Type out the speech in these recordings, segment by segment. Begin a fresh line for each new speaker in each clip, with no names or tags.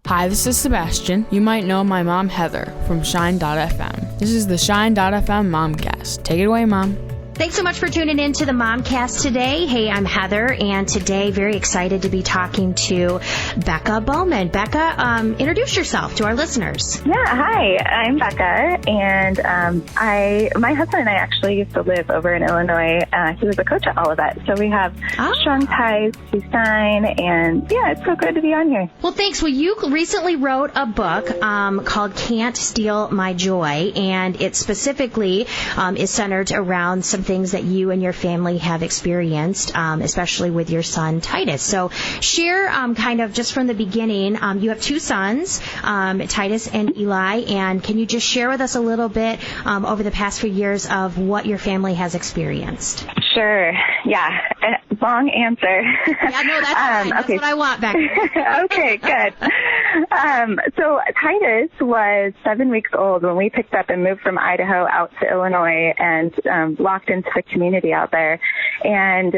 Hi, this is Sebastian. You might know my mom, Heather, from Shine.fm. This is the Shine.fm Momcast. Take it away, Mom.
Thanks so much for tuning in to the Momcast today. Hey, I'm Heather, and today very excited to be talking to Bekah Bowman. Bekah, introduce yourself to our listeners.
Yeah, hi, I'm Bekah, and my husband and I actually used to live over in Illinois. He was a coach at Olivet, so we have strong ties to Shine, and yeah, it's so good to be on here.
Well, thanks. Well, you recently wrote a book called Can't Steal My Joy, and it specifically is centered around some things that you and your family have experienced, especially with your son, Titus. So share kind of just from the beginning. You have two sons, Titus and Eli, and can you just share with us a little bit over the past few years of what your family has experienced?
Sure. Yeah. Long answer.
Yeah, no, that's fine. That's what I want, Bekah.
Okay, good. So Titus was 7 weeks old when we picked up and moved from Idaho out to Illinois and locked into the community out there. And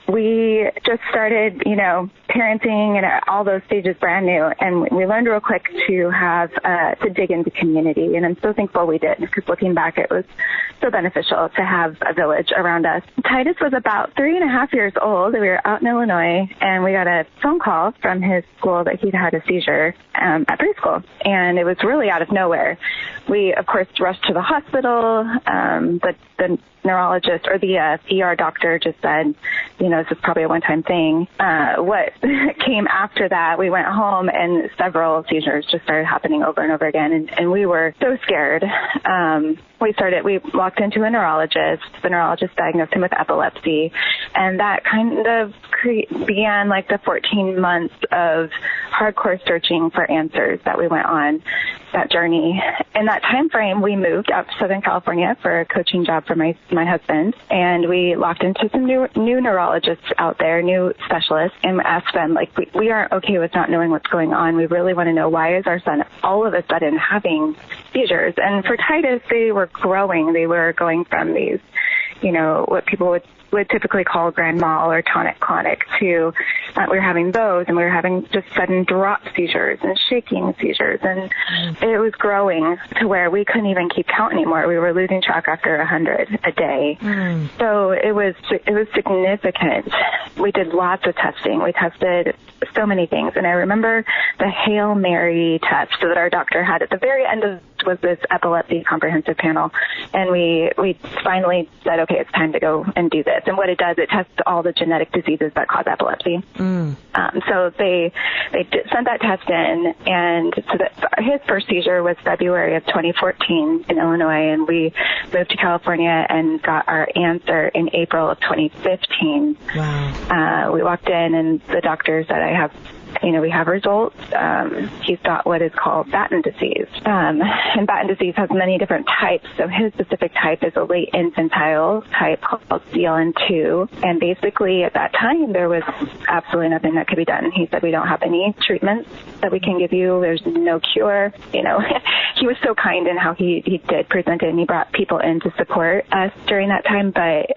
we just started, parenting and all those stages brand new. And we learned real quick to have, to dig into community. And I'm so thankful we did, because looking back, it was so beneficial to have a village around us. Titus was about 3.5 years old. We were out in Illinois, and we got a phone call from his school that he'd had a seizure at preschool. And it was really out of nowhere. We, of course, rushed to the hospital. The neurologist or the ER doctor just said, this is probably a one-time thing. What came after that, we went home and several seizures just started happening over and over again. And we were so scared. We walked into a neurologist. The neurologist diagnosed him with epilepsy. And that kind of began like the 14 months of hardcore searching for answers that we went on that journey. In that time frame, we moved out to Southern California for a coaching job for my husband, and we locked into some new neurologists out there, new specialists, and asked them, we aren't okay with not knowing what's going on. We really want to know, why is our son all of a sudden having seizures? And for Titus, they were growing. They were going from these, what people would typically call grand mal or tonic-clonic to we were having those, and we were having just sudden drop seizures and shaking seizures, and it was growing to where we couldn't even keep count anymore. We were losing track after 100 a day. So it was significant. We did lots of testing. We tested so many things, and I remember the Hail Mary test that our doctor had at the very end of was this epilepsy comprehensive panel, and we finally said, okay, it's time to go and do this. And what it does, it tests all the genetic diseases that cause epilepsy. So they sent that test in, and so his first seizure was February of 2014 in Illinois, and we moved to California and got our answer in April of 2015. Wow. We walked in, and the doctor said, we have results. He's got what is called Batten disease. And Batten disease has many different types. So his specific type is a late infantile type called CLN2. And basically at that time, there was absolutely nothing that could be done. He said, we don't have any treatments that we can give you. There's no cure. He was so kind in how he did present it, and he brought people in to support us during that time. But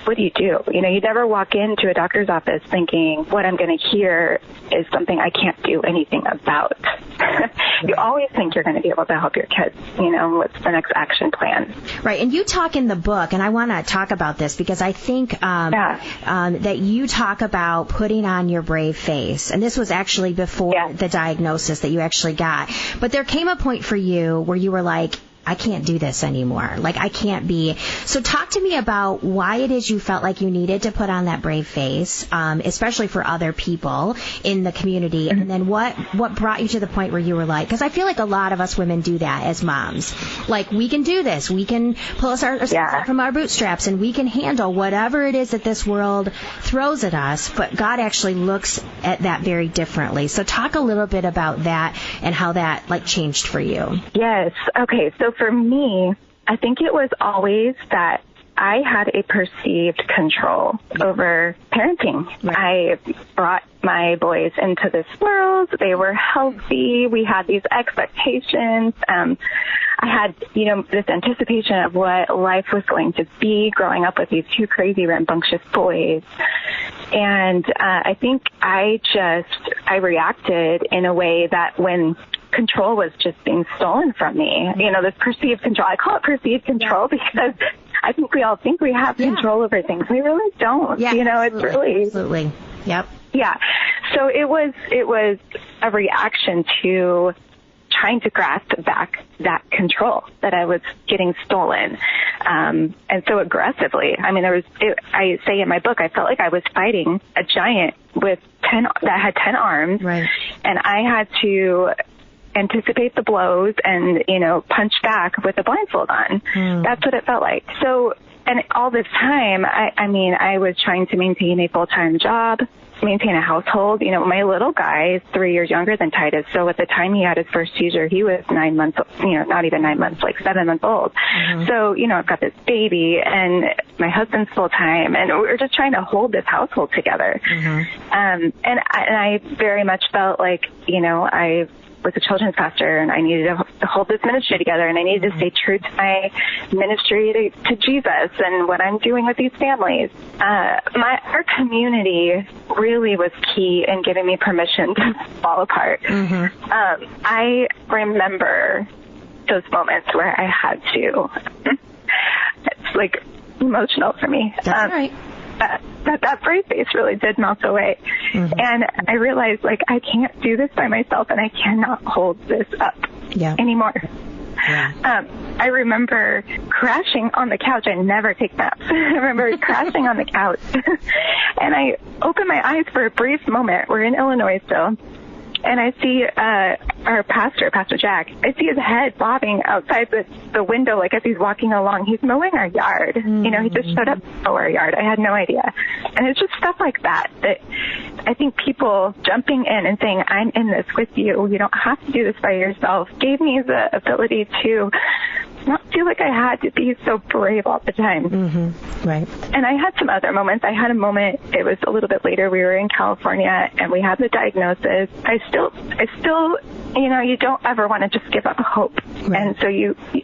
what do? You never walk into a doctor's office thinking, what I'm going to hear is something I can't do anything about. You always think you're going to be able to help your kids. What's the next action plan? Right.
And you talk in the book, and I want to talk about this because I think that you talk about putting on your brave face. And this was actually before the diagnosis that you actually got. But there came a point for you where you were like, I can't do this anymore. I can't be. So talk to me about why it is you felt like you needed to put on that brave face, especially for other people in the community. And then what brought you to the point where you were like, because I feel like a lot of us women do that as moms. We can do this. We can pull ourselves up from our bootstraps, and we can handle whatever it is that this world throws at us. But God actually looks at that very differently. So talk a little bit about that and how that changed for you.
Yes. Okay. So for me, I think it was always that I had a perceived control over parenting. Right. I brought my boys into this world. They were healthy. We had these expectations. I had, this anticipation of what life was going to be growing up with these two crazy, rambunctious boys. And I think I reacted in a way that when control was just being stolen from me, this perceived control. I call it perceived control because I think we all think we have control over things. We really don't.
Yeah,
it's really...
Absolutely. Yep.
Yeah. So it was a reaction to trying to grasp back that control that I was getting stolen. And so aggressively, I say in my book, I felt like I was fighting a giant that had 10 arms.
Right.
And I had to anticipate the blows and, punch back with a blindfold on. That's what it felt like. So, and all this time, I was trying to maintain a full-time job, maintain a household. My little guy is 3 years younger than Titus. So at the time he had his first seizure, he was 9 months, not even 9 months, like 7 months old. So, I've got this baby and my husband's full time and we're just trying to hold this household together. And I very much felt like, I was a children's pastor and I needed to hold this ministry together and I needed to stay true to my ministry to Jesus and what I'm doing with these families. Our community really was key in giving me permission to fall apart. I remember those moments where I had to. It's like emotional for me.
That's right.
That brave face really did melt away. And I realized, I can't do this by myself, and I cannot hold this up anymore. Yeah. I remember crashing on the couch. I never take naps. I remember crashing on the couch, and I opened my eyes for a brief moment. We're in Illinois still. And I see our pastor, Pastor Jack. I see his head bobbing outside the window, like as he's walking along. He's mowing our yard. He just showed up to mow our yard. I had no idea. And it's just stuff like that I think people jumping in and saying, I'm in this with you. You don't have to do this by yourself, gave me the ability to not feel like I had to be so brave all the time.
Right.
And I had some other moments. I had a moment, it was a little bit later, we were in California and we had the diagnosis. I still, you don't ever want to just give up hope. Right. And so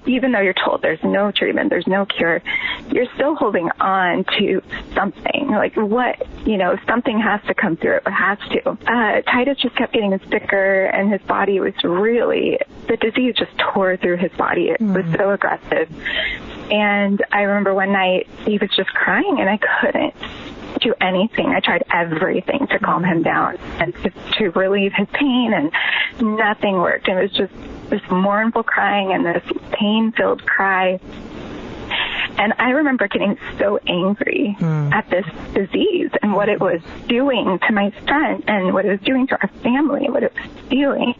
even though you're told there's no treatment, there's no cure, you're still holding on to something. Like something has to come through. It has to. Titus just kept getting sicker and his body was really, the disease just tore through his body. It was so aggressive. And I remember one night he was just crying and I couldn't do anything. I tried everything to calm him down and to relieve his pain, and nothing worked. It was just this mournful crying and this pain-filled cry. And I remember getting so angry at this disease and what it was doing to my son and what it was doing to our family, what it was stealing.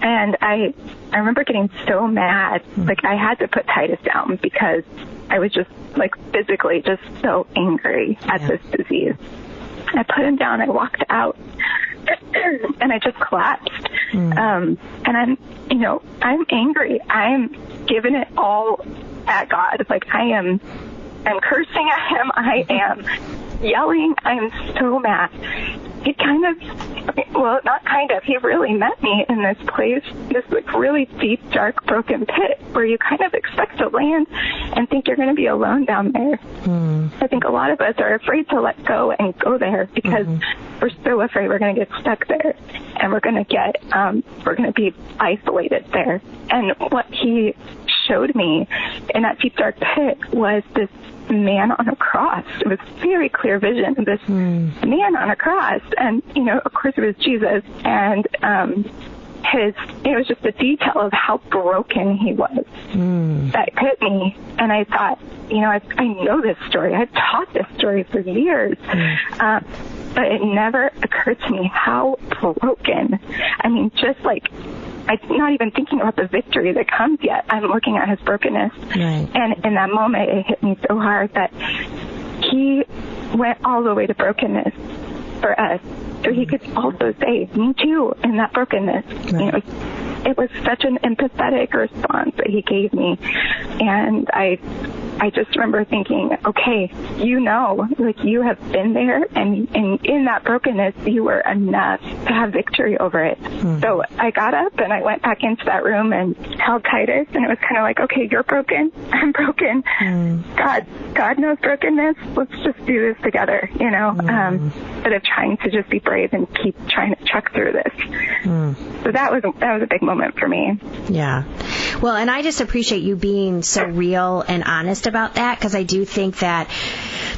And I remember getting so mad, like I had to put Titus down because I was just physically just so angry at this disease. I put him down, I walked out, and I just collapsed. And I'm angry. I'm giving it all at God. I'm cursing at him. I am yelling. I'm so mad. He really met me in this place, this really deep, dark, broken pit where you kind of expect to land and think you're going to be alone down there. I think a lot of us are afraid to let go and go there because we're so afraid we're going to get stuck there and we're going to be isolated there. And what he showed me in that deep, dark pit was this man on a cross. It was very clear vision of this man on a cross. And, of course it was Jesus. And it was just a detail of how broken he was that hit me. And I thought, I know this story. I've taught this story for years. But it never occurred to me how broken. I'm not even thinking about the victory that comes yet. I'm looking at his brokenness. Right. And in that moment, it hit me so hard that he went all the way to brokenness for us. So he could also say, me too, in that brokenness. Right. It was such an empathetic response that he gave me. And I I just remember thinking, okay, like you have been there, and in that brokenness, you were enough to have victory over it. Mm-hmm. So I got up and I went back into that room and held Titus, and it was kind of like, okay, you're broken, I'm broken. God knows brokenness. Let's just do this together, instead of trying to just be brave and keep trying to truck through this. So that was a big moment for me.
Yeah. Well, and I just appreciate you being so real and honest about that, because I do think that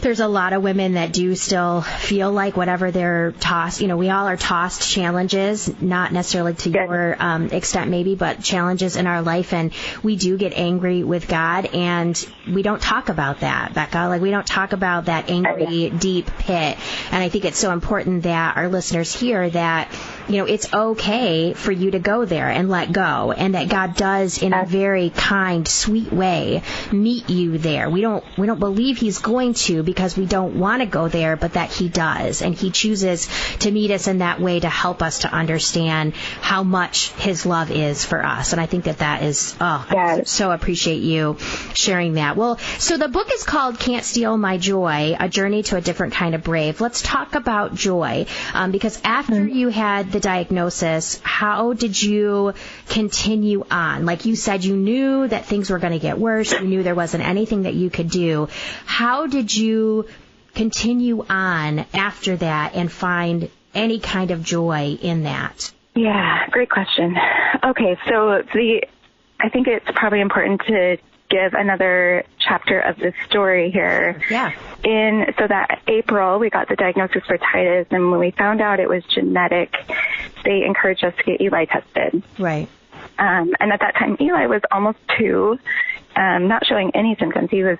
there's a lot of women that do still feel like whatever they're tossed, we all are tossed challenges, not necessarily to your extent maybe, but challenges in our life, and we do get angry with God, and we don't talk about that, Bekah. Like, we don't talk about that angry, deep pit, and I think it's so important that our listeners hear that, it's okay for you to go there and let go, and that God does, in a very kind, sweet way, meet you there. We don't believe He's going to, because we don't want to go there, but that He does, and He chooses to meet us in that way to help us to understand how much His love is for us. And I think that is, I so appreciate you sharing that. Well, so the book is called Can't Steal My Joy, A Journey to a Different Kind of Brave. Let's talk about joy, because after you had the diagnosis, how did you continue on? Like you said, you knew that things were going to get worse. You knew there wasn't anything that you could do. How did you continue on after that and find any kind of joy in that? Yeah,
great question. Okay, so I think it's probably important to give another chapter of this story here.
Yeah.
So that April, we got the diagnosis for Titus, and when we found out it was genetic, they encouraged us to get Eli tested.
Right.
And at that time, Eli was almost 2, not showing any symptoms. He was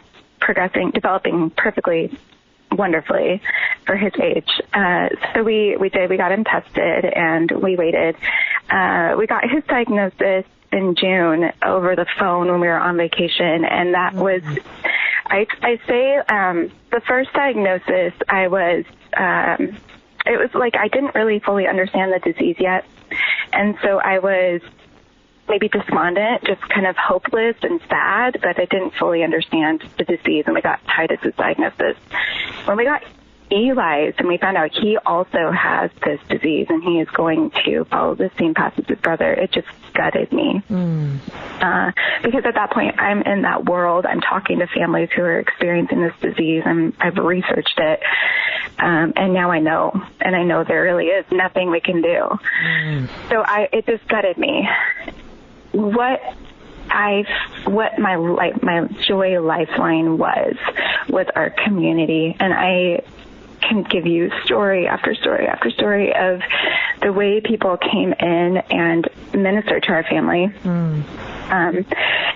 developing perfectly, wonderfully for his age. So we got him tested, and we waited. We got his diagnosis in June over the phone when we were on vacation, and that was, I say, the first diagnosis, it was like I didn't really fully understand the disease yet, and so I was maybe despondent, just kind of hopeless and sad, but I didn't fully understand the disease, and we got Titus's diagnosis. When we got Eli's, and we found out he also has this disease, and he is going to follow the same path as his brother, it just gutted me. Because at that point, I'm in that world. I'm talking to families who are experiencing this disease, and I've researched it, and now I know, and I know there really is nothing we can do. So it just gutted me. What my joy lifeline was our community, and I can give you story after story after story of the way people came in and ministered to our family.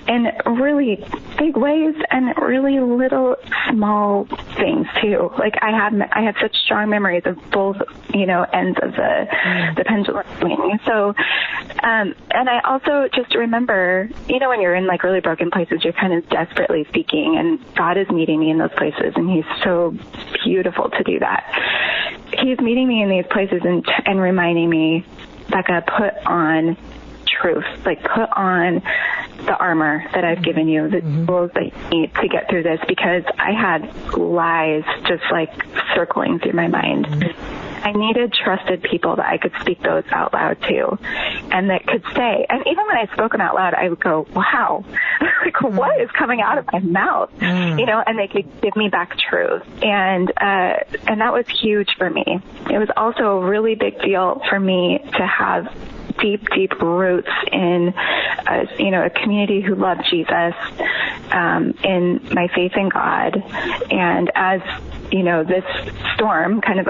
In really big ways and really little small things too. Like I have such strong memories of both, ends of the pendulum swing. So, and I also just remember, when you're in like really broken places, you're kind of desperately seeking, and God is meeting me in those places, and He's so beautiful to do that. He's meeting me in these places and reminding me, Bekah, put on truth, like put on the armor that I've given you, the tools that you need to get through this, because I had lies just like circling through my mind. I needed trusted people that I could speak those out loud to, and that could say, and even when I spoke them out loud, I would go, wow, like what is coming out of my mouth, and they could give me back truth. And that was huge for me. It was also a really big deal for me to have deep roots in a community who loved Jesus, in my faith in God. And as this storm kind of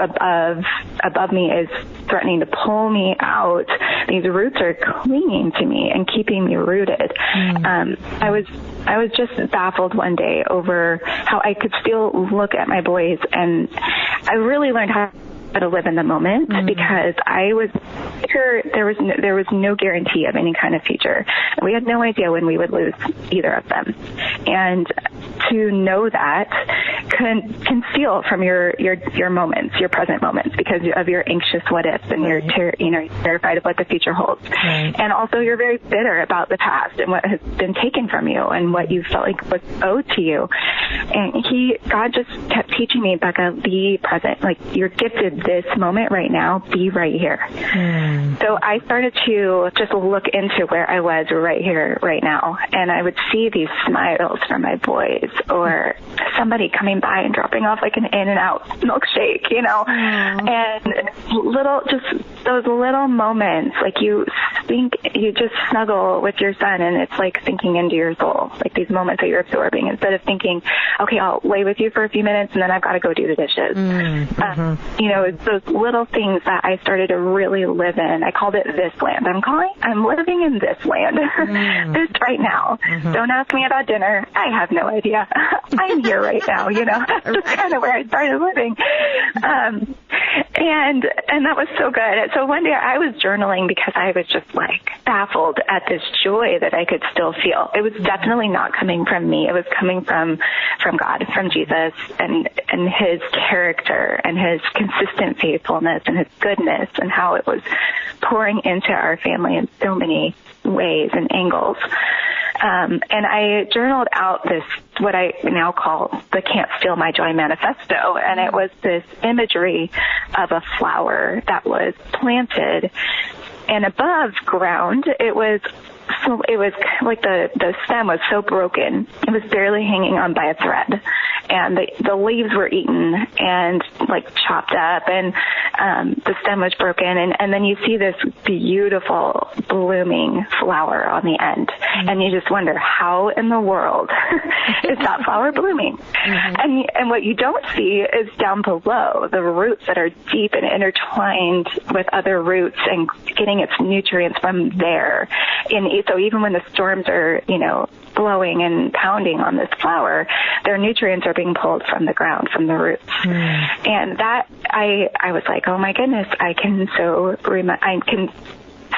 above me is threatening to pull me out, these roots are clinging to me and keeping me rooted. I was just baffled one day over how I could still look at my boys, and I really learned how to live in the moment, because I was sure there was no guarantee of any kind of future. We had no idea when we would lose either of them. And to know that conceal from your moments, your present moments, because of your anxious what ifs and you're terrified of what the future holds.
Right.
And also you're very bitter about the past and what has been taken from you and what you felt like was owed to you. And God just kept teaching me, Bekah, be present. Like, you're gifted this moment right now. Be right here. So I started to just look into where I was right here, right now. And I would see these smiles from my boys, or somebody coming by and dropping off like an In-N-Out milkshake, and those little moments, like you just snuggle with your son and it's like sinking into your soul, like these moments that you're absorbing, instead of thinking, okay, I'll lay with you for a few minutes and then I've got to go do the dishes. It's those little things that I started to really live in. I called it this land. I'm living in this land, this right now. Don't ask me about dinner. I have no idea. I'm here right now, That's kind of where I started living. And that was so good. So one day I was journaling because I was just like baffled at this joy that I could still feel. It was definitely not coming from me. It was coming from God, from Jesus, and his character and his consistent faithfulness and his goodness, and how it was pouring into our family in so many ways and angles. And I journaled out this, what I now call the Can't Steal My Joy manifesto. And it was this imagery of a flower that was planted, and above ground, it was like the stem was so broken, it was barely hanging on by a thread. And the leaves were eaten and like chopped up, and the stem was broken. And then you see this beautiful blooming flower on the end. And you just wonder, how in the world is that flower blooming? And what you don't see is down below, the roots that are deep and intertwined with other roots and getting its nutrients from there. So even when the storms are, blowing and pounding on this flower, their nutrients are being pulled from the ground, from the roots. And that, I was like, oh my goodness, I can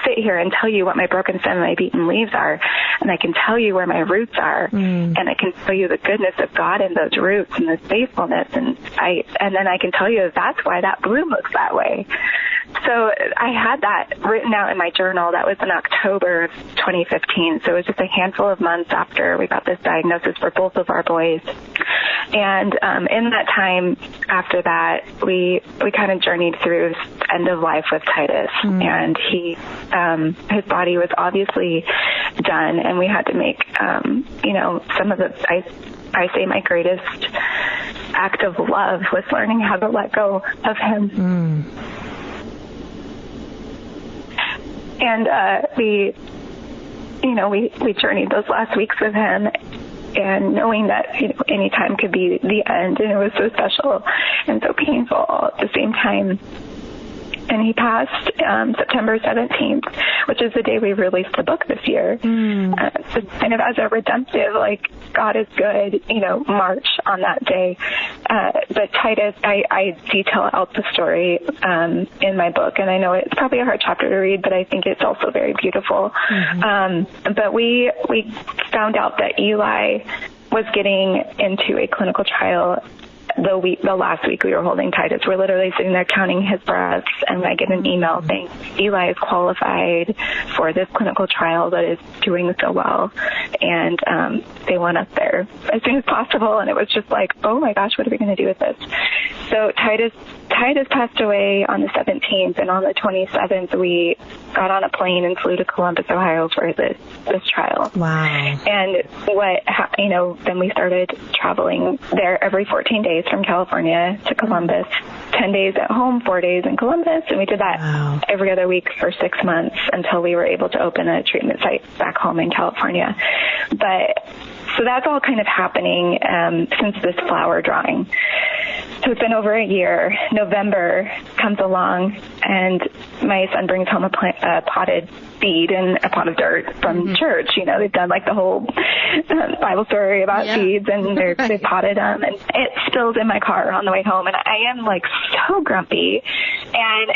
sit here and tell you what my broken stem and my beaten leaves are, and I can tell you where my roots are, and I can tell you the goodness of God in those roots and the faithfulness, and then I can tell you that's why that bloom looks that way. So I had that written out in my journal. That was in October of 2015. So it was just a handful of months after we got this diagnosis for both of our boys. And in that time after that, we kind of journeyed through end of life with Titus. And his body was obviously done, and we had to make, some of the, I say my greatest act of love was learning how to let go of him. And we journeyed those last weeks with him, and knowing that any time could be the end, and it was so special and so painful all at the same time. And he passed September 17th, which is the day we released the book this year. So kind of as a redemptive, like, God is good, march on that day. But Titus, I detail out the story in my book, and I know it's probably a hard chapter to read, but I think it's also very beautiful. But we found out that Eli was getting into a clinical trial the last week we were holding Titus. We're literally sitting there counting his breaths, and I get an email saying Eli is qualified for this clinical trial that is doing so well, and they want us there as soon as possible. And it was just like, oh my gosh, what are we going to do with this? So Titus passed away on the 17th, and on the 27th we got on a plane and flew to Columbus, Ohio for this trial.
Wow.
And then we started traveling there every 14 days from California to Columbus, 10 days at home, 4 days in Columbus, and we did that every other week for 6 months until we were able to open a treatment site back home in California. So that's all kind of happening since this flower drawing. So it's been over a year. November comes along, and my son brings home a potted seed in a pot of dirt from church. You know, they've done like the whole Bible story about seeds, and they've potted them, and it spilled in my car on the way home, and I am like so grumpy and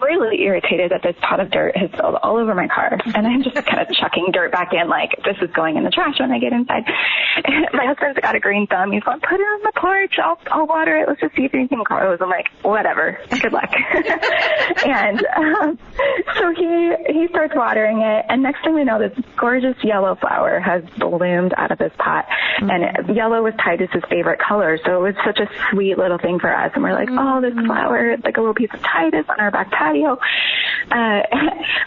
really irritated that this pot of dirt has spilled all over my car, and I'm just kind of chucking dirt back in like this is going in the trash when I get inside. My husband's got a green thumb. He's going, put it on the porch. I'll water it. Let's just see if anything grows. I'm like, whatever. Good luck. And so he starts watering it, and next thing we know, this gorgeous yellow flower has bloomed out of this pot, and yellow was Titus's favorite color, so it was such a sweet little thing for us. And we're like, oh, this flower, it's like a little piece of Titus on our back patio.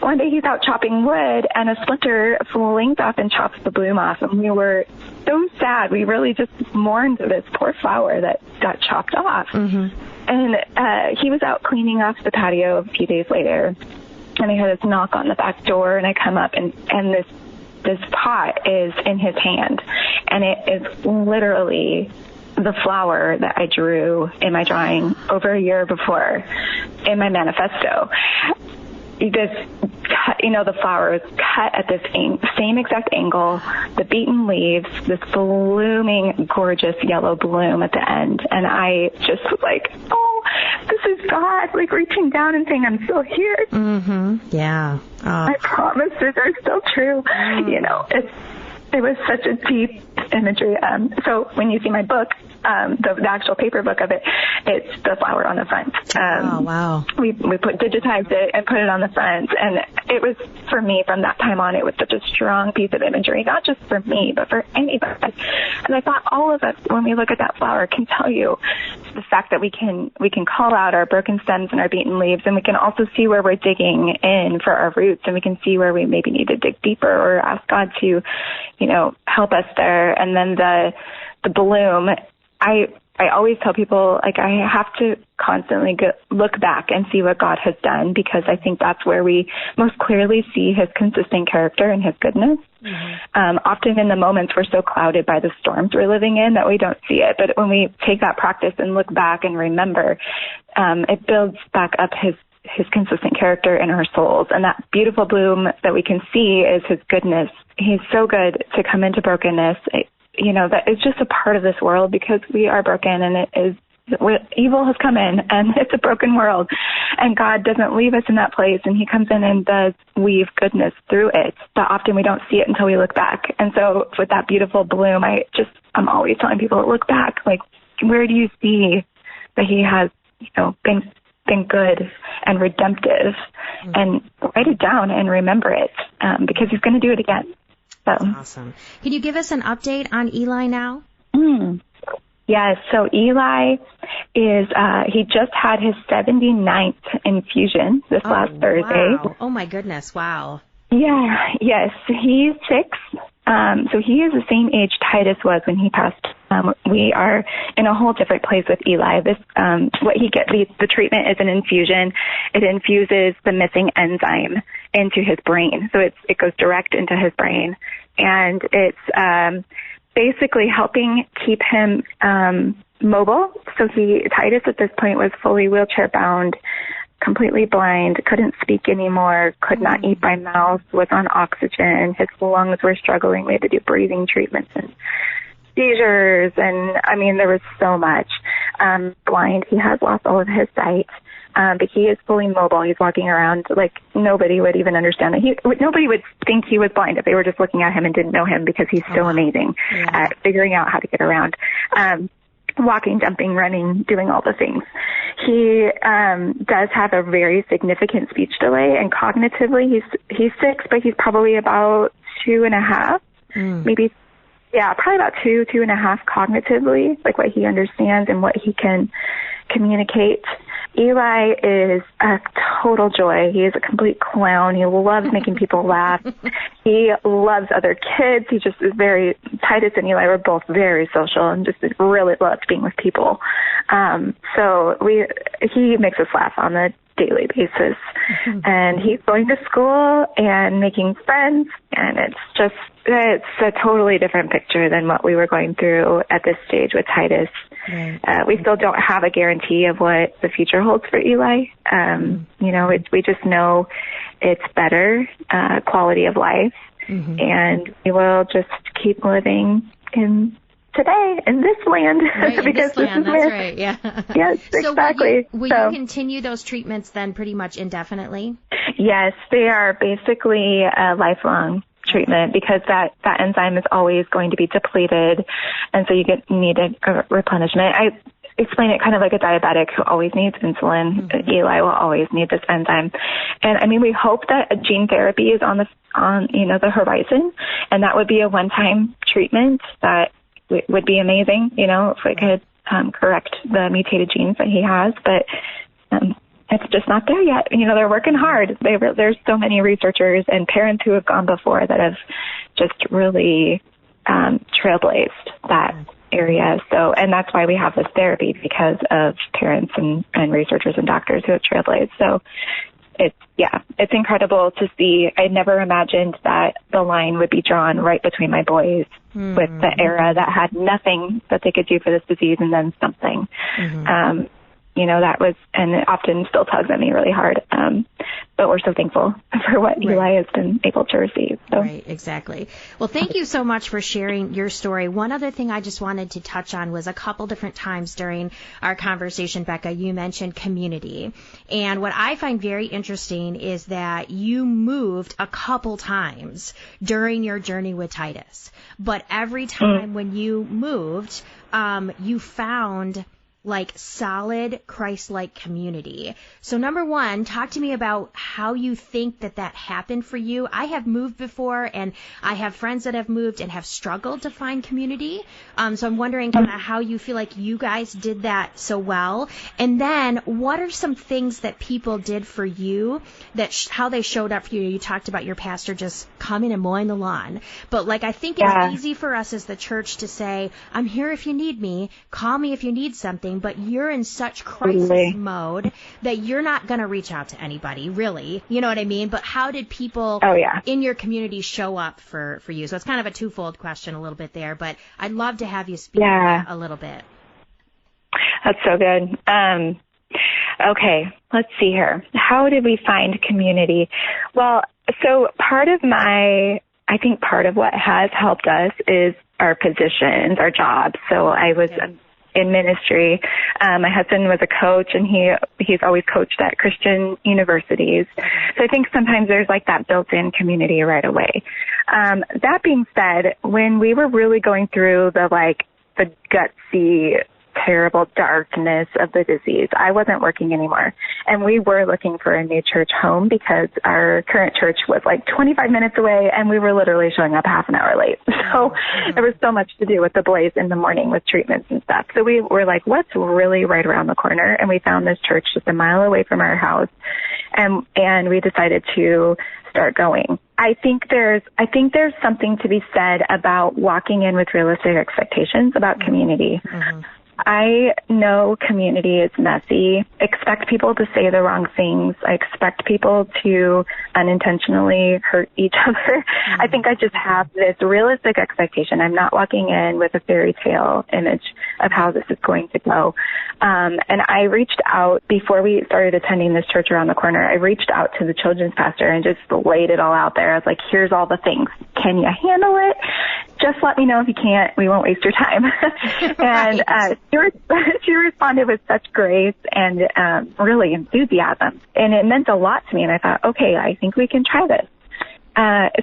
One day he's out chopping wood, and a splinter flings off and chops the bloom off, and we were so sad. We really just mourned this poor flower that got chopped off. And he was out cleaning off the patio a few days later, and I heard this knock on the back door, and I come up, and this pot is in his hand, and it is literally the flower that I drew in my drawing over a year before in my manifesto. The flower is cut at this same exact angle, the beaten leaves, this blooming, gorgeous yellow bloom at the end. And I just was like, oh, this is God, like reaching down and saying, I'm still here.
Yeah.
My promises are still true. You know, it was such a deep imagery. So when you see my book, the actual paper book of it, it's the flower on the front.
Wow.
We digitized it and put it on the front, and it was, for me, from that time on, it was such a strong piece of imagery, not just for me, but for anybody. And I thought all of us, when we look at that flower, can tell you the fact that we can call out our broken stems and our beaten leaves, and we can also see where we're digging in for our roots, and we can see where we maybe need to dig deeper or ask God to, help us there. And then the bloom, I always tell people, like, I have to constantly look back and see what God has done, because I think that's where we most clearly see his consistent character and his goodness. Often in the moments we're so clouded by the storms we're living in that we don't see it. But when we take that practice and look back and remember, it builds back up his consistent character in our souls. And that beautiful bloom that we can see is his goodness. He's so good to come into brokenness. That is just a part of this world, because we are broken, and evil has come in, and it's a broken world, and God doesn't leave us in that place, and he comes in and does weave goodness through it, but often we don't see it until we look back. And so with that beautiful bloom, I'm always telling people, look back, like, where do you see that he has, been good and redemptive, and write it down and remember it, because he's going to do it again. So.
Awesome. Can you give us an update on Eli now?
Yes. So Eli is, he just had his 79th infusion this last Thursday.
Wow. Oh my goodness. Wow.
Yeah. Yes. He's 6. So he is the same age Titus was when he passed. We are in a whole different place with Eli. This, what he gets, the treatment is an infusion. It infuses the missing enzyme into his brain. So it goes direct into his brain. And it's, basically helping keep him, mobile. So Titus at this point was fully wheelchair bound, completely blind, couldn't speak anymore, could not eat by mouth, was on oxygen. His lungs were struggling. We had to do breathing treatments and seizures. And there was so much. Blind. He has lost all of his sight. But he is fully mobile. He's walking around like nobody would even understand that. Nobody would think he was blind if they were just looking at him and didn't know him, because he's so amazing at figuring out how to get around. Walking, jumping, running, doing all the things. He does have a very significant speech delay, and cognitively he's 6, but he's probably about 2.5, maybe. Yeah, probably about 2.5 cognitively, like what he understands and what he can communicate. Eli is a total joy. He is a complete clown. He loves making people laugh. He loves other kids. He just is Titus and Eli were both very social and just really loved being with people. So he makes us laugh on the daily basis. And he's going to school and making friends, and it's a totally different picture than what we were going through at this stage with Titus. Right. We still don't have a guarantee of what the future holds for Eli. We just know it's better quality of life, and we will just keep living in today in this land,
right,
because
this land,
is
that's
where,
right, yeah.
Yes,
so
exactly.
Will you continue those treatments then pretty much indefinitely?
Yes, they are basically a lifelong treatment, because that enzyme is always going to be depleted, and so you need a replenishment. I explain it kind of like a diabetic who always needs insulin. Eli will always need this enzyme. And I mean, we hope that a gene therapy is on the horizon, and that would be a one-time treatment that would be amazing, if we could correct the mutated genes that he has, but it's just not there yet. They're working hard. There's so many researchers and parents who have gone before that have just really trailblazed that area. So, and that's why we have this therapy, because of parents and researchers and doctors who have trailblazed. So it's incredible to see. I never imagined that the line would be drawn right between my boys with the era that had nothing that they could do for this disease and then something. That was, and it often still tugs at me really hard. But we're so thankful for what Eli has been able to receive. So.
Right, exactly. Well, thank you so much for sharing your story. One other thing I just wanted to touch on was a couple different times during our conversation, Bekah, you mentioned community. And what I find very interesting is that you moved a couple times during your journey with Titus. But every time when you moved, you found like solid Christ-like community. So number one, talk to me about how you think that happened for you. I have moved before, and I have friends that have moved and have struggled to find community. So I'm wondering kind of how you feel like you guys did that so well. And then what are some things that people did for you, that how they showed up for you? You talked about your pastor just coming and mowing the lawn. But I think it's easy for us as the church to say, I'm here if you need me, call me if you need something. But you're in such crisis mode that you're not going to reach out to anybody, really. You know what I mean? But how did people in your community show up for you? So it's kind of a twofold question a little bit there, but I'd love to have you speak a little bit.
That's so good. Okay, let's see here. How did we find community? Well, so part of what has helped us is our positions, our jobs. So I was in ministry. My husband was a coach, and he's always coached at Christian universities. So I think sometimes there's like that built-in community right away. That being said, when we were really going through the gutsy, terrible darkness of the disease, I wasn't working anymore. And we were looking for a new church home because our current church was 25 minutes away, and we were literally showing up half an hour late. So there was so much to do with the blaze in the morning with treatments and stuff. So we were like, what's really right around the corner? And we found this church just a mile away from our house. And we decided to start going. I think there's something to be said about walking in with realistic expectations about community. I know community is messy. Expect people to say the wrong things. I expect people to unintentionally hurt each other. I think I just have this realistic expectation. I'm not walking in with a fairy tale image of how this is going to go. And I reached out before we started attending this church around the corner. I reached out to the children's pastor and just laid it all out there. I was like, here's all the things. Can you handle it? Just let me know if you can't. We won't waste your time. And she responded with such grace and really enthusiasm. And it meant a lot to me. And I thought, okay, I think we can try this.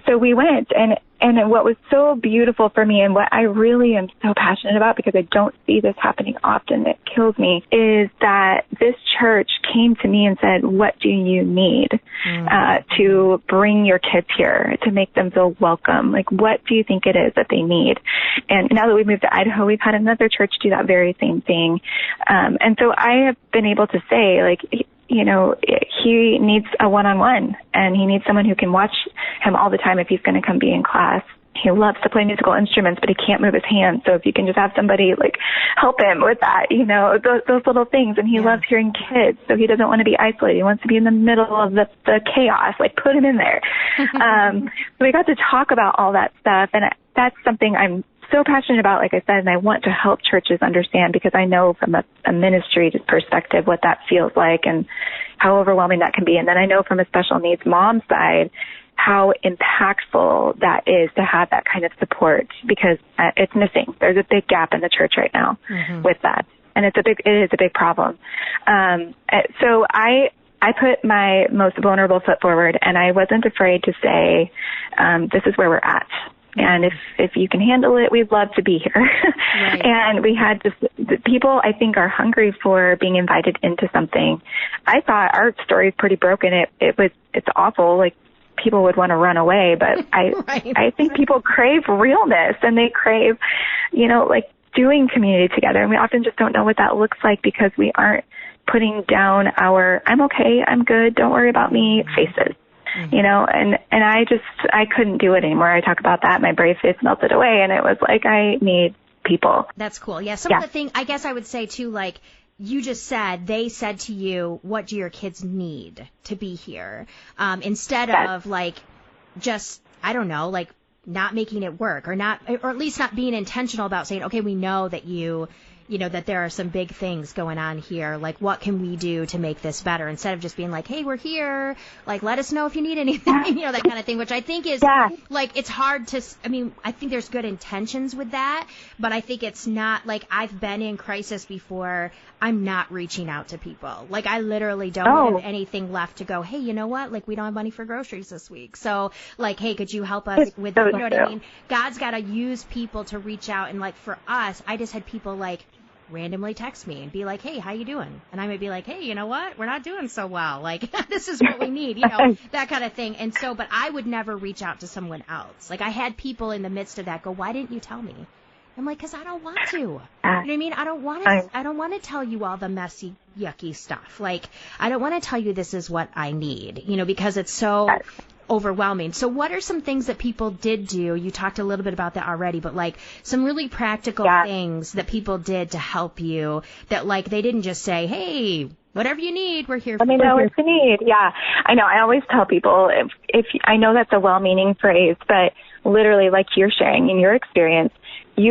So we went, and what was so beautiful for me, and what I really am so passionate about, because I don't see this happening often, it kills me, is that this church came to me and said, what do you need to bring your kids here, to make them feel welcome? What do you think it is that they need? And now that we've moved to Idaho, we've had another church do that very same thing. And so I have been able to say, he needs a one-on-one, and he needs someone who can watch him all the time if he's going to come be in class. he loves to play musical instruments, but he can't move his hands. So if you can just have somebody like help him with that, you know, those little things. And he loves hearing kids, so he doesn't want to be isolated. He wants to be in the middle of the chaos. Like, put him in there. So we got to talk about all that stuff, and that's something I'm so passionate about, like I said, and I want to help churches understand, because I know from a ministry perspective what that feels like and how overwhelming that can be. And then I know from a special needs mom side how impactful that is to have that kind of support, because it's missing. There's a big gap in the church right now with that, and it is a big problem. So I put my most vulnerable foot forward, and I wasn't afraid to say, this is where we're at. And if you can handle it, we'd love to be here. Right. And we had the people, I think, are hungry for being invited into something. I thought our story is pretty broken. It's awful. Like, people would want to run away, but I think people crave realness, and they crave, you know, like doing community together. And we often just don't know what that looks like, because we aren't putting down our I'm okay, I'm good, don't worry about me faces. You know, and I couldn't do it anymore. I talk about that. My brave face melted away, and it was like, I need people.
That's cool. Yeah. Some of the things, I guess I would say too, like you just said, they said to you, what do your kids need to be here? Instead of like, just, I don't know, like not making it work, or at least not being intentional about saying, okay, we know that you know, that there are some big things going on here. Like, what can we do to make this better? Instead of just being like, hey, we're here. Like, let us know if you need anything, you know, that kind of thing, which I think is like, it's hard to, I mean, I think there's good intentions with that, but I think it's not like, I've been in crisis before. I'm not reaching out to people. Like, I literally don't have anything left to go, hey, you know what? Like, we don't have money for groceries this week. So like, hey, could you help us with, you know what I mean? God's got to use people to reach out. And like, for us, I just had people like randomly text me and be like, hey, how you doing? And I might be like, hey, you know what? We're not doing so well. Like, this is what we need, you know, that kind of thing. And so, but I would never reach out to someone else. Like, I had people in the midst of that go, why didn't you tell me? I'm like, because I don't want to. You know what I mean? I don't want to tell you all the messy, yucky stuff. Like, I don't want to tell you this is what I need, you know, because it's so overwhelming. So what are some things that people did do? You talked a little bit about that already, but like some really practical things that people did to help you, that like they didn't just say, hey, whatever you need, we're here for you.
Let me know what you need. Yeah, I know. I always tell people, if I know that's a well-meaning phrase, but literally, like you're sharing in your experience,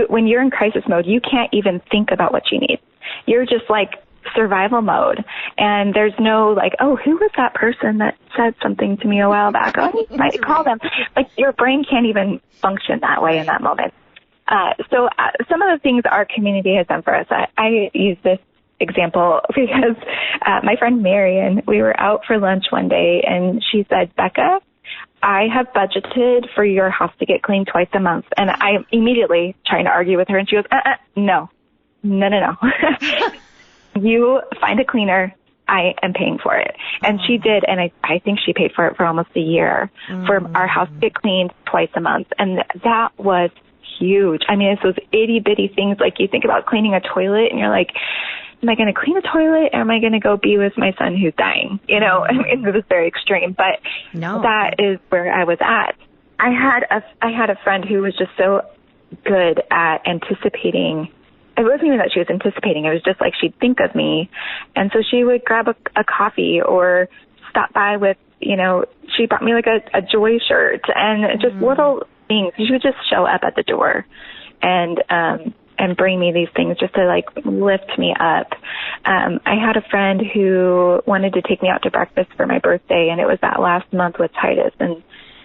when you're in crisis mode, you can't even think about what you need. You're just like survival mode. And there's no like, oh, who was that person that said something to me a while back? Oh, I might call them. Like, your brain can't even function that way in that moment. So some of the things our community has done for us, I use this example because my friend Marion, we were out for lunch one day, and she said, Bekah, I have budgeted for your house to get cleaned twice a month. And I immediately trying to argue with her, and she goes, no. You find a cleaner, I am paying for it. And she did, and I think she paid for it for almost a year for our house to get cleaned twice a month. And that was huge. I mean, it's those itty-bitty things, like you think about cleaning a toilet, and you're like, am I going to clean a toilet, or am I going to go be with my son who's dying? You know, I mean, it was very extreme, but that is where I was at. I had a friend who was just so good at anticipating. It wasn't even that she was anticipating. It was just like she'd think of me. And so she would grab a coffee or stop by with, you know, she brought me like a Joy shirt and just little things. She would just show up at the door and bring me these things just to like lift me up. I had a friend who wanted to take me out to breakfast for my birthday, and it was that last month with Titus. And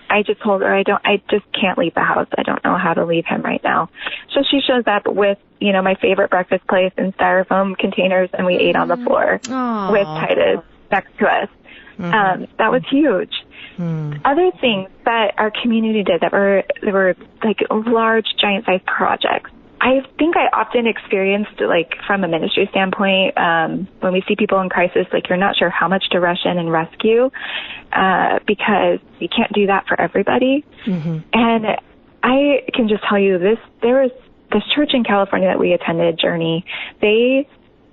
I just told her, I just can't leave the house. I don't know how to leave him right now. So she shows up with, you know, my favorite breakfast place in styrofoam containers, and we ate on the floor with Titus next to us. That was huge. Other things that our community did that were like large, giant-sized projects. I think I often experienced, like, from a ministry standpoint, when we see people in crisis, like, you're not sure how much to rush in and rescue because you can't do that for everybody. And I can just tell you there was this church in California that we attended, Journey. They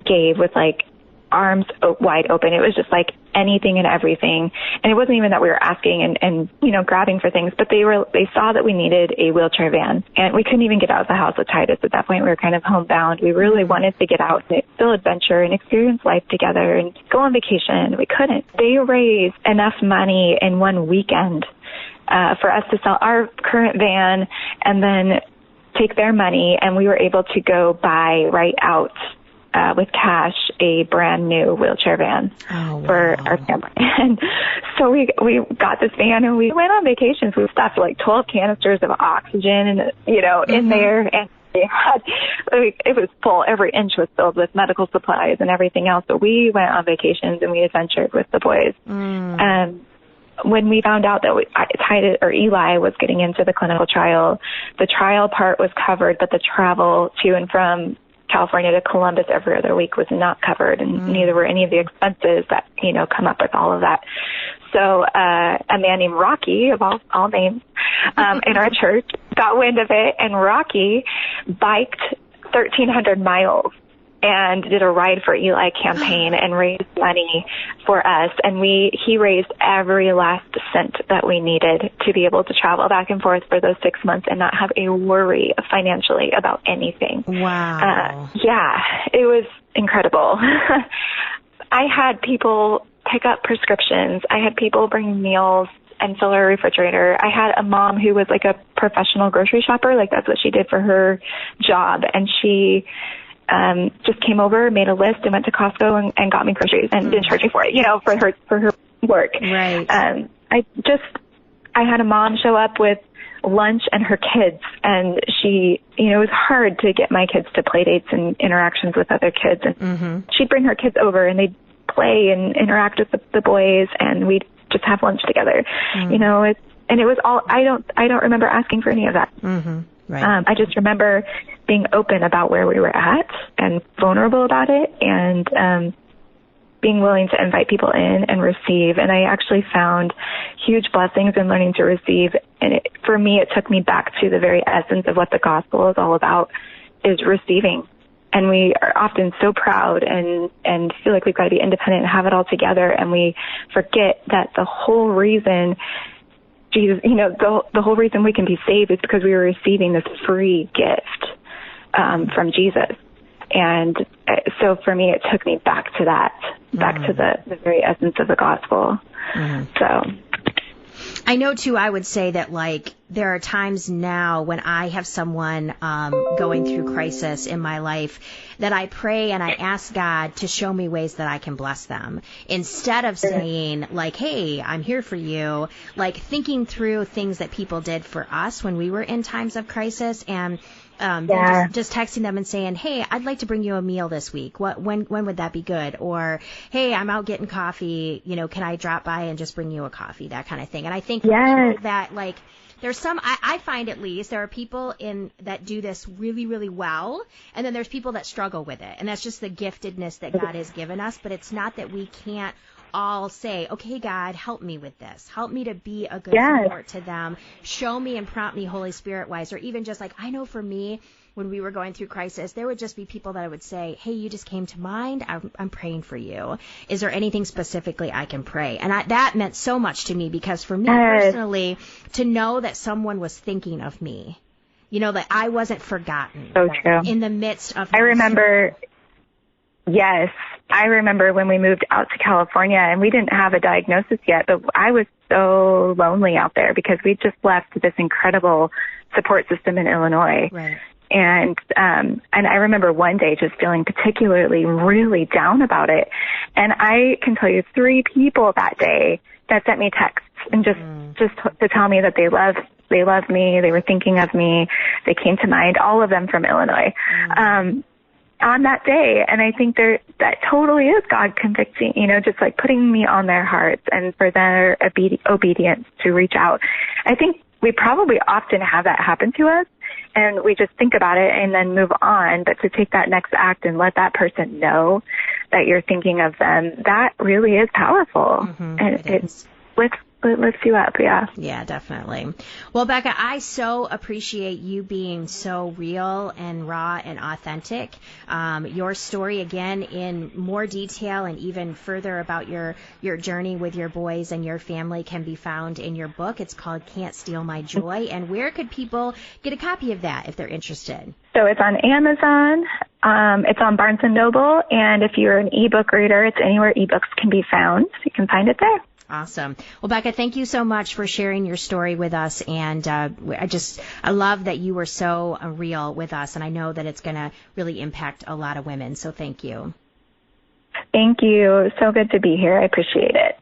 gave with, like, arms wide open. It was just like anything and everything. And it wasn't even that we were asking and grabbing for things, but they saw that we needed a wheelchair van, and we couldn't even get out of the house with Titus. At that point, we were kind of homebound. We really wanted to get out and still adventure and experience life together and go on vacation. We couldn't. They raised enough money in one weekend for us to sell our current van and then take their money, and we were able to go buy right out with cash a brand new wheelchair van for our family. And so we got this van and we went on vacations. We stuffed like 12 canisters of oxygen and in there, and it was full. Every inch was filled with medical supplies and everything else. But we went on vacations and we adventured with the boys. And when we found out that Titus or Eli was getting into the clinical trial, the trial part was covered, but the travel to and from California to Columbus every other week was not covered, and neither were any of the expenses that come up with all of that. So a man named Rocky, of all names, in our church got wind of it, and Rocky biked 1,300 miles and did a Ride for Eli campaign and raised money for us. And he raised every last cent that we needed to be able to travel back and forth for those 6 months and not have a worry financially about anything.
Wow.
Yeah, it was incredible. I had people pick up prescriptions. I had people bring meals and fill our refrigerator. I had a mom who was like a professional grocery shopper. Like that's what she did for her job. And she just came over, made a list, and went to Costco and got me groceries and didn't charge me for it, for her work.
Right.
I had a mom show up with lunch and her kids, and she, it was hard to get my kids to play dates and interactions with other kids, and she'd bring her kids over and they'd play and interact with the boys, and we'd just have lunch together. And it was all, I don't remember asking for any of that.
Right.
I just remember being open about where we were at and vulnerable about it, and being willing to invite people in and receive. And I actually found huge blessings in learning to receive. And for me, it took me back to the very essence of what the gospel is all about, is receiving. And we are often so proud and feel like we've got to be independent and have it all together. And we forget that the whole reason Jesus, the whole reason we can be saved is because we were receiving this free gift from Jesus. And so for me, it took me back to that, back to the very essence of the gospel. So
I know, too, I would say that, there are times now when I have someone going through crisis in my life that I pray and I ask God to show me ways that I can bless them. Instead of saying, hey, I'm here for you, thinking through things that people did for us when we were in times of crisis, and just texting them and saying, hey, I'd like to bring you a meal this week. When would that be good? Or, hey, I'm out getting coffee. Can I drop by and just bring you a coffee? That kind of thing. And I think that, there's some, I find at least, there are people that do this really, really well, and then there's people that struggle with it. And that's just the giftedness that God has given us. But it's not that we can't all say, okay, God, help me with this. Help me to be a good support to them. Show me and prompt me Holy Spirit wise. Or even just I know for me, when we were going through crisis, there would just be people that I would say, hey, you just came to mind. I'm praying for you. Is there anything specifically I can pray? And that meant so much to me, because for me personally, to know that someone was thinking of me, that I wasn't forgotten.
So true.
In the midst of
I remember when we moved out to California, and we didn't have a diagnosis yet, but I was so lonely out there because we just left this incredible support system in Illinois.
Right.
And I remember one day just feeling particularly really down about it. And I can tell you 3 people that day that sent me texts and just to tell me that they loved me, they were thinking of me, they came to mind, all of them from Illinois. On that day. And I think that totally is God convicting, just putting me on their hearts, and for their obedience to reach out. I think we probably often have that happen to us, and we just think about it and then move on. But to take that next act and let that person know that you're thinking of them, that really is powerful. And it's it lifts you up, yeah.
Yeah, definitely. Well, Bekah, I so appreciate you being so real and raw and authentic. Your story, again, in more detail and even further about your journey with your boys and your family can be found in your book. It's called Can't Steal My Joy. And where could people get a copy of that if they're interested?
So it's on Amazon, it's on Barnes & Noble, and if you're an ebook reader, it's anywhere ebooks can be found. You can find it there.
Awesome. Well, Bekah, thank you so much for sharing your story with us. And I love that you were so real with us. And I know that it's going to really impact a lot of women. So thank you.
Thank you. So good to be here. I appreciate it.